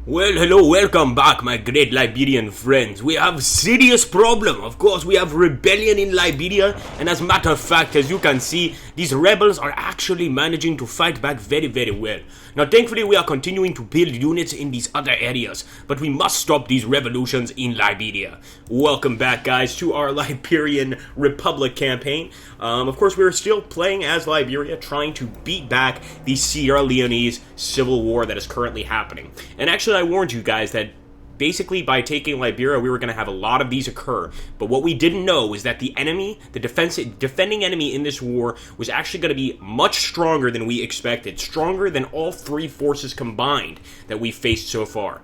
Well, hello, welcome back, my great Liberian friends. We have serious problem. Of course, we have rebellion in Liberia, and as a matter of fact, as you can see, these rebels are actually managing to fight back very, very well. Now, thankfully, we are continuing to build units in these other areas, but we must stop these revolutions in Liberia. Welcome back, guys, to our Liberian Republic campaign. Of course, we're still playing as Liberia, trying to beat back the Sierra Leone's civil war that is currently happening. And actually, I warned you guys that basically by taking Liberia, we were going to have a lot of these occur. But what we didn't know is that the enemy, the defending enemy in this war, was actually going to be much stronger than we expected. Stronger than all three forces combined that we faced so far.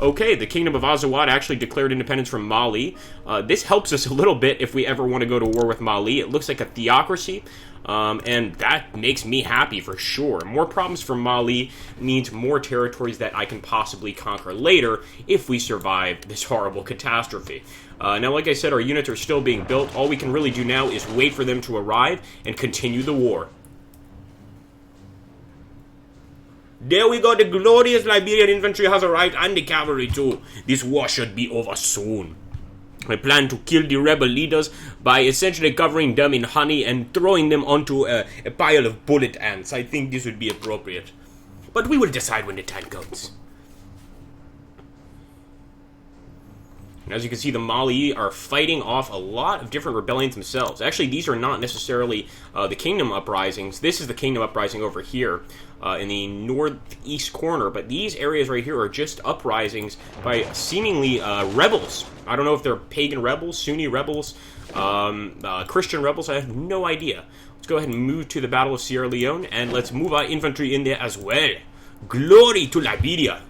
Okay, the Kingdom of Azawad actually declared independence from Mali. This helps us a little bit if we ever want to go to war with Mali. It looks like a theocracy, and that makes me happy for sure. More problems for Mali means more territories that I can possibly conquer later if we survive this horrible catastrophe. Now, like I said, our units are still being built. All we can really do now is wait for them to arrive and continue the war. There we go, the glorious Liberian infantry has arrived, and the cavalry too. This war should be over soon. I plan to kill the rebel leaders by essentially covering them in honey and throwing them onto a pile of bullet ants. I think this would be appropriate. But we will decide when the time comes. And as you can see, the Mali are fighting off a lot of different rebellions themselves. Actually, these are not necessarily the kingdom uprisings. This is the kingdom uprising over here in the northeast corner. But these areas right here are just uprisings by seemingly rebels. I don't know if they're pagan rebels, Sunni rebels, Christian rebels. I have no idea. Let's go ahead and move to the Battle of Sierra Leone, and let's move our infantry in there as well. Glory to Liberia!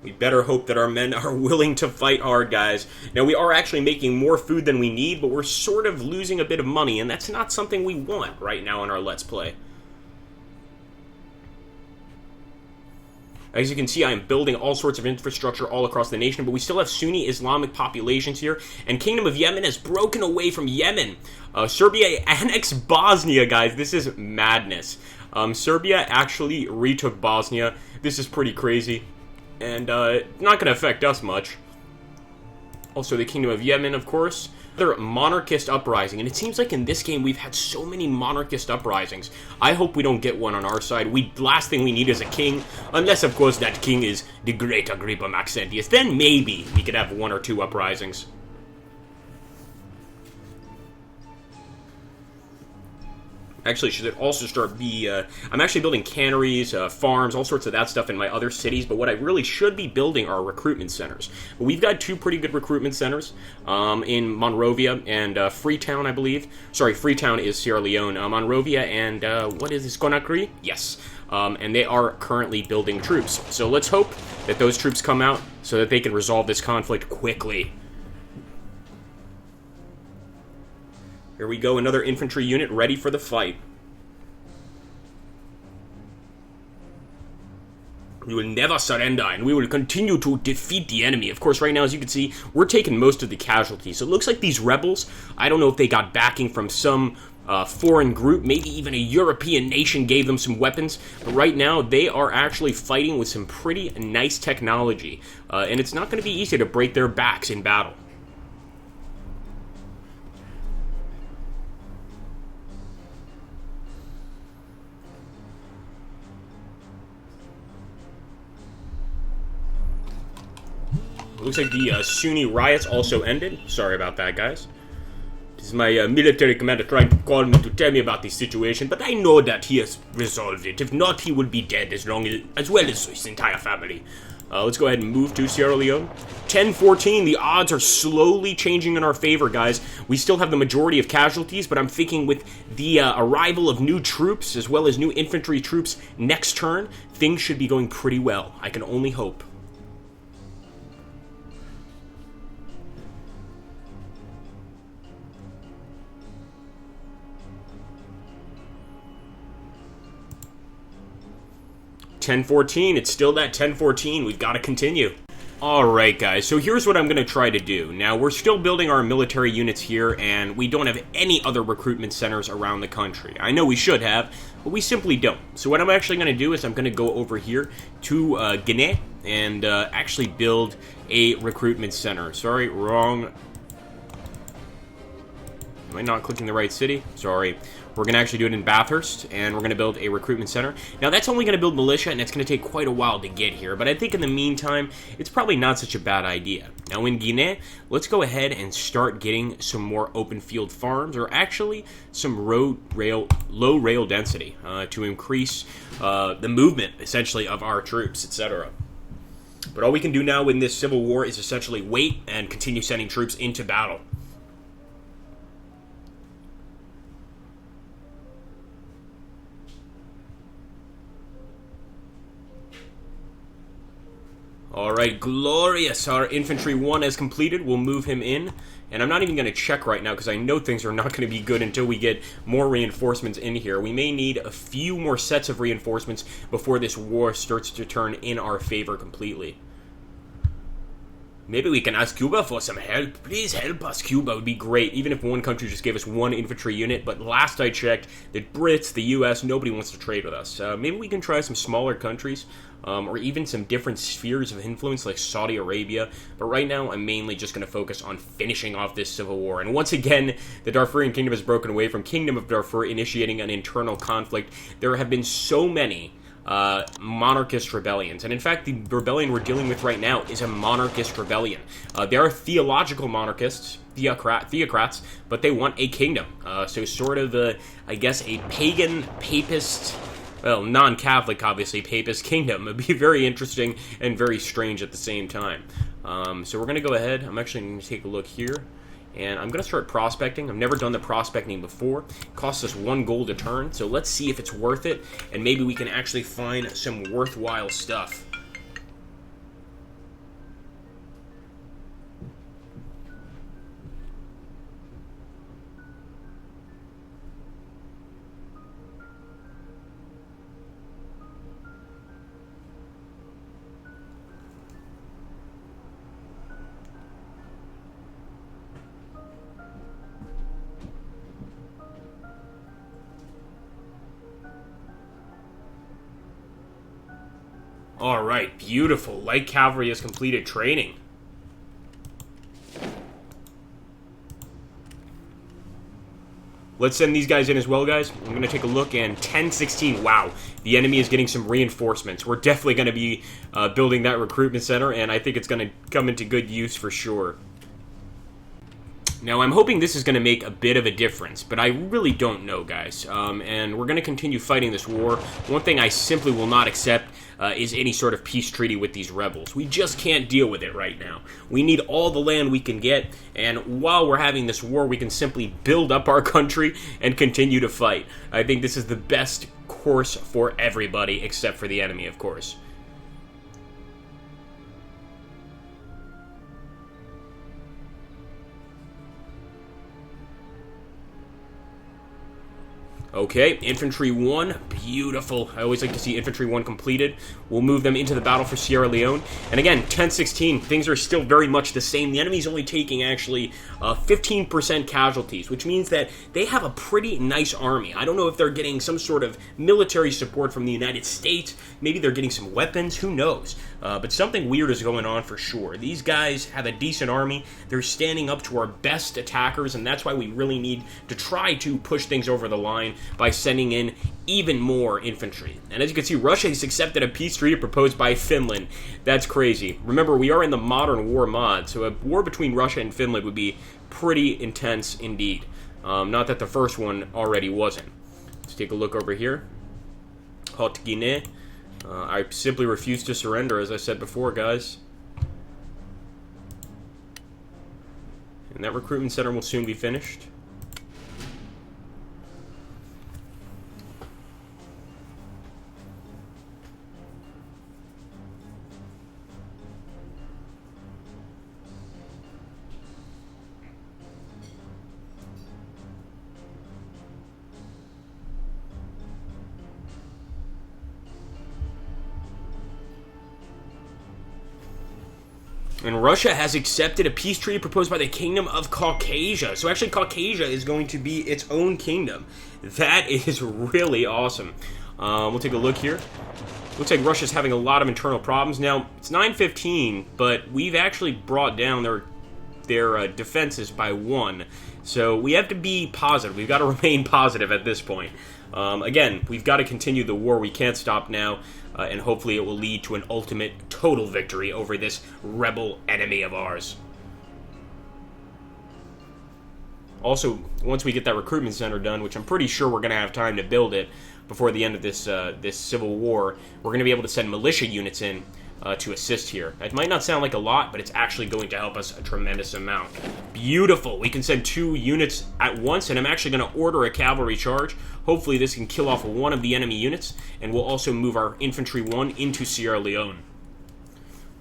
We better hope that our men are willing to fight hard, guys. Now, we are actually making more food than we need, but we're sort of losing a bit of money, and that's not something we want right now in our Let's Play. As you can see, I am building all sorts of infrastructure all across the nation, but we still have Sunni Islamic populations here, and Kingdom of Yemen has broken away from Yemen. Serbia annexed Bosnia, guys. This is madness. Serbia actually retook Bosnia. This is pretty crazy. And not going to affect us much. Also, the Kingdom of Yemen, of course. Another monarchist uprising. And it seems like in this game we've had so many monarchist uprisings. I hope we don't get one on our side. Last thing we need is a king. Unless, of course, that king is the great Agrippa Maxentius. Then maybe we could have one or two uprisings. Actually, should also start I'm actually building canneries, farms, all sorts of that stuff in my other cities, but what I really should be building are recruitment centers. But we've got two pretty good recruitment centers in Monrovia and Freetown, I believe. Sorry, Freetown is Sierra Leone. Monrovia and, what is this, Conakry? Yes. And they are currently building troops. So let's hope that those troops come out so that they can resolve this conflict quickly. Here we go, another infantry unit ready for the fight. We will never surrender, and we will continue to defeat the enemy. Of course, right now, as you can see, we're taking most of the casualties. So it looks like these rebels, I don't know if they got backing from some foreign group, maybe even a European nation gave them some weapons, but right now, they are actually fighting with some pretty nice technology. And it's not going to be easy to break their backs in battle. Looks like the Sunni riots also ended. Sorry about that, guys. This is my military commander trying to call me to tell me about the situation, but I know that he has resolved it. If not, he would be dead as well as his entire family. Let's go ahead and move to Sierra Leone. 10-14, the odds are slowly changing in our favor, guys. We still have the majority of casualties, but I'm thinking with the arrival of new troops, as well as new infantry troops next turn, things should be going pretty well. I can only hope. $10-14, it's still that 10-14. We've got to continue. Alright guys, so here's what I'm going to try to do. Now, we're still building our military units here, and we don't have any other recruitment centers around the country. I know we should have, but we simply don't. So what I'm actually going to do is I'm going to go over here to Guinea and actually build a recruitment center. Sorry, wrong. Am I not clicking the right city? Sorry. We're going to actually do it in Bathurst, and we're going to build a recruitment center. Now, that's only going to build militia, and it's going to take quite a while to get here, but I think in the meantime, it's probably not such a bad idea. Now, in Guinea, let's go ahead and start getting some more open field farms, or actually some low rail density to increase the movement, essentially, of our troops, etc. But all we can do now in this civil war is essentially wait and continue sending troops into battle. Alright, glorious. Our infantry 1 has completed. We'll move him in. And I'm not even going to check right now because I know things are not going to be good until we get more reinforcements in here. We may need a few more sets of reinforcements before this war starts to turn in our favor completely. Maybe we can ask Cuba for some help. Please help us. Cuba would be great, even if one country just gave us one infantry unit. But last I checked, the Brits, the US, nobody wants to trade with us. Maybe we can try some smaller countries, or even some different spheres of influence like Saudi Arabia. But right now, I'm mainly just going to focus on finishing off this civil war. And once again, the Darfurian kingdom has broken away from Kingdom of Darfur, initiating an internal conflict. There have been so many monarchist rebellions, and in fact the rebellion we're dealing with right now is a monarchist rebellion. There are theological monarchists, theocrats, but they want a kingdom, so sort of I guess a pagan, papist, well, non-Catholic obviously, papist kingdom. It'd be very interesting and very strange at the same time. So we're going to go ahead, I'm actually going to take a look here. And I'm going to start prospecting. I've never done the prospecting before. It costs us 1 gold a turn, so let's see if it's worth it, and maybe we can actually find some worthwhile stuff. Alright, beautiful. Light cavalry has completed training. Let's send these guys in as well, guys. I'm going to take a look, and 10-16. Wow, the enemy is getting some reinforcements. We're definitely going to be building that recruitment center, and I think it's going to come into good use for sure. Now, I'm hoping this is going to make a bit of a difference, but I really don't know, guys. And we're going to continue fighting this war. One thing I simply will not accept is any sort of peace treaty with these rebels. We just can't deal with it right now. We need all the land we can get, and while we're having this war, we can simply build up our country and continue to fight. I think this is the best course for everybody, except for the enemy, of course. Okay, Infantry 1, beautiful. I always like to see Infantry 1 completed. We'll move them into the battle for Sierra Leone. And again, 10-16, things are still very much the same. The enemy's only taking, actually, 15% casualties, which means that they have a pretty nice army. I don't know if they're getting some sort of military support from the United States. Maybe they're getting some weapons, who knows? But something weird is going on for sure. These guys have a decent army. They're standing up to our best attackers, and that's why we really need to try to push things over the line by sending in even more infantry. And as you can see, Russia has accepted a peace treaty proposed by Finland. That's crazy. Remember, we are in the modern war mod, so a war between Russia and Finland would be pretty intense indeed. Not that the first one already wasn't. Let's take a look over here. Haute Guinée. I simply refuse to surrender, as I said before, guys. And that recruitment center will soon be finished. And Russia has accepted a peace treaty proposed by the Kingdom of Caucasia. So actually Caucasia is going to be its own kingdom. That is really awesome. We'll take a look here. Looks like Russia's having a lot of internal problems. Now, it's 9:15, but we've actually brought down their defenses by 1. So we have to be positive. We've got to remain positive at this point. Again, we've got to continue the war. We can't stop now. And hopefully it will lead to an ultimate total victory over this rebel enemy of ours. Also, once we get that recruitment center done, which I'm pretty sure we're going to have time to build it before the end of this civil war, we're going to be able to send militia units in to assist here. It might not sound like a lot, but it's actually going to help us a tremendous amount. Beautiful. We can send 2 units at once, and I'm actually going to order a cavalry charge. Hopefully this can kill off one of the enemy units, and we'll also move our infantry 1 into Sierra Leone.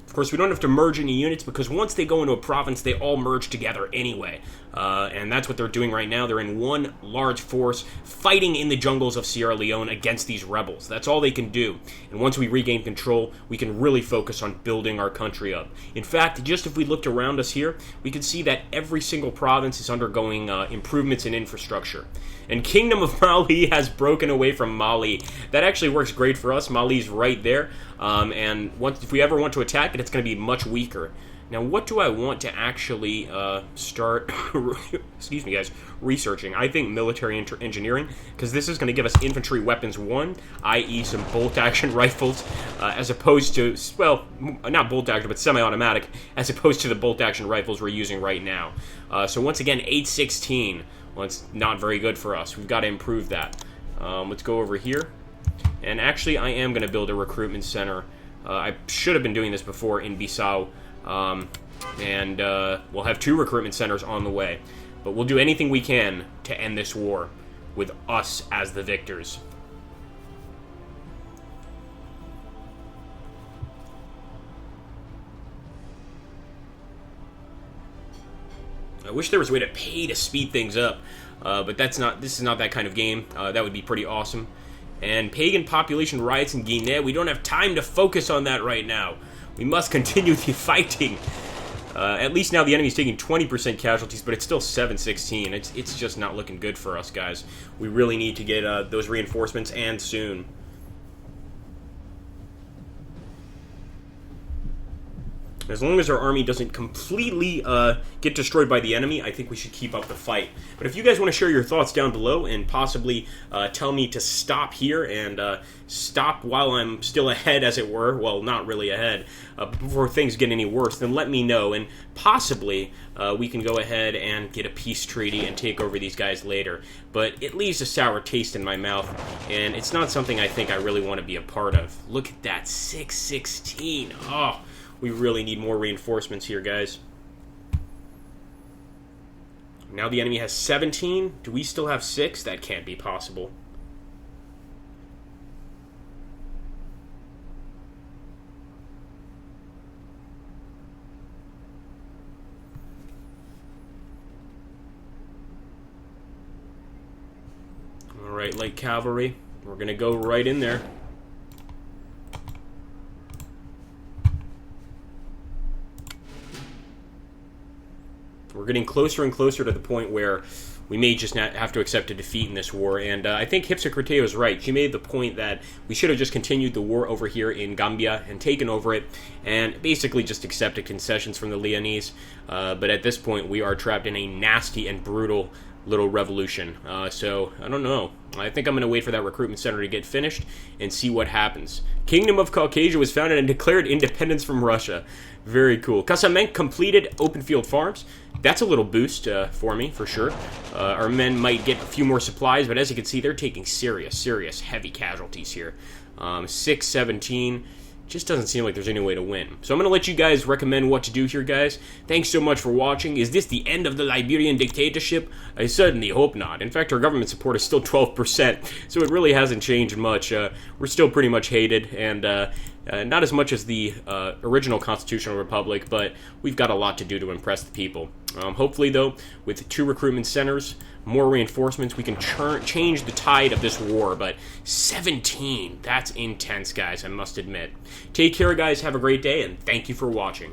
Of course, we don't have to merge any units because once they go into a province, they all merge together anyway. And that's what they're doing right now. They're in one large force fighting in the jungles of Sierra Leone against these rebels. That's all they can do. And once we regain control, we can really focus on building our country up. In fact, just if we looked around us here, we could see that every single province is undergoing improvements in infrastructure. And Kingdom of Mali has broken away from Mali. That actually works great for us. Mali's right there. And if we ever want to attack it, it's going to be much weaker. Now, what do I want to actually start, excuse me, guys, researching? I think military engineering, because this is going to give us infantry weapons 1, i.e. some bolt-action rifles, as opposed to, well, not bolt-action, but semi-automatic, as opposed to the bolt-action rifles we're using right now. So once again, 816. Well, it's not very good for us. We've got to improve that. Let's go over here. And actually, I am going to build a recruitment center. I should have been doing this before in Bissau. And we'll have 2 recruitment centers on the way. But we'll do anything we can to end this war with us as the victors. I wish there was a way to pay to speed things up, but this is not that kind of game. That would be pretty awesome. And pagan population riots in Guinea. We don't have time to focus on that right now. We must continue the fighting. At least now the enemy's taking 20% casualties, but it's still 716. It's just not looking good for us, guys. We really need to get those reinforcements, and soon. As long as our army doesn't completely get destroyed by the enemy, I think we should keep up the fight. But if you guys want to share your thoughts down below and possibly tell me to stop here and stop while I'm still ahead, as it were, well, not really ahead, before things get any worse, then let me know. And possibly we can go ahead and get a peace treaty and take over these guys later. But it leaves a sour taste in my mouth, and it's not something I think I really want to be a part of. Look at that, 616. Oh. We really need more reinforcements here, guys. Now the enemy has 17. Do we still have 6? That can't be possible. Alright, light cavalry. We're going to go right in there. We're getting closer and closer to the point where we may just not have to accept a defeat in this war. And I think Hipsocrateo is right. She made the point that we should have just continued the war over here in Gambia and taken over it and basically just accepted concessions from the Leonese. But at this point, we are trapped in a nasty and brutal little revolution. So, I don't know. I think I'm going to wait for that recruitment center to get finished and see what happens. Kingdom of Caucasia was founded and declared independence from Russia. Very cool. Casamenc completed open field farms. That's a little boost for me, for sure. Our men might get a few more supplies, but as you can see, they're taking serious, heavy casualties here. 617. Just doesn't seem like there's any way to win. So I'm going to let you guys recommend what to do here, guys. Thanks so much for watching. Is this the end of the Liberian dictatorship? I certainly hope not. In fact, our government support is still 12%, so it really hasn't changed much. We're still pretty much hated, and not as much as the original constitutional republic, but we've got a lot to do to impress the people. Hopefully, though, with 2 recruitment centers, more reinforcements, we can change the tide of this war. But 17, that's intense, guys, I must admit. Take care, guys. Have a great day, and thank you for watching.